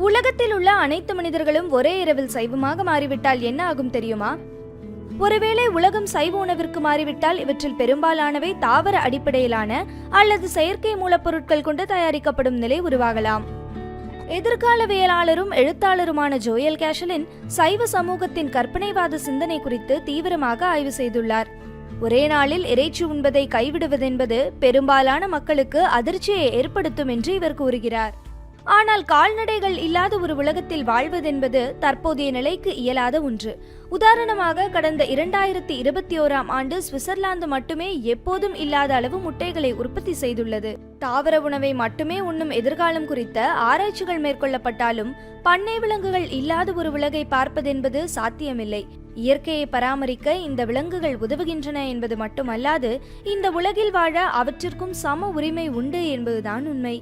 உலகத்தில் உள்ள அனைத்து மனிதர்களும் ஒரே இரவில் சைவமாக மாறிவிட்டால் என்ன ஆகும் தெரியுமா? ஒருவேளை உலகம் சைவ உணவிற்கு மாறிவிட்டால் இவற்றில் பெரும்பாலானவை தாவர அடிப்படையிலான அல்லது செயற்கை மூலப்பொருட்கள் கொண்டு தயாரிக்கப்படும் நிலை உருவாகலாம். எதிர்காலவியலாளரும் எழுத்தாளருமான ஜோயல் கேஷலின் சைவ சமூகத்தின் கற்பனைவாத சிந்தனை குறித்து தீவிரமாக ஆய்வு செய்துள்ளார். ஒரே நாளில் இறைச்சி உண்பதை கைவிடுவதென்பது பெரும்பாலான மக்களுக்கு அதிர்ச்சியை ஏற்படுத்தும் என்று இவர் கூறுகிறார். ஆனால் கால்நடைகள் இல்லாத ஒரு உலகத்தில் வாழ்வதென்பது தற்போதைய நிலைக்கு இயலாத ஒன்று. உதாரணமாக, கடந்த 2021ஆம் ஆண்டு சுவிட்சர்லாந்து மட்டுமே எப்போதும் இல்லாத அளவு முட்டைகளை உற்பத்தி செய்துள்ளது. தாவர உணவை மட்டுமே உண்ணும் எதிர்காலம் குறித்த ஆராய்ச்சிகள் மேற்கொள்ளப்பட்டாலும் பண்ணை விலங்குகள் இல்லாத ஒரு உலகை பார்ப்பதென்பது சாத்தியமில்லை. இயற்கையை பராமரிக்க இந்த விலங்குகள் உதவுகின்றன என்பது மட்டுமல்லாது, இந்த உலகில் வாழ அவற்றிற்கும் சம உரிமை உண்டு என்பதுதான் உண்மை.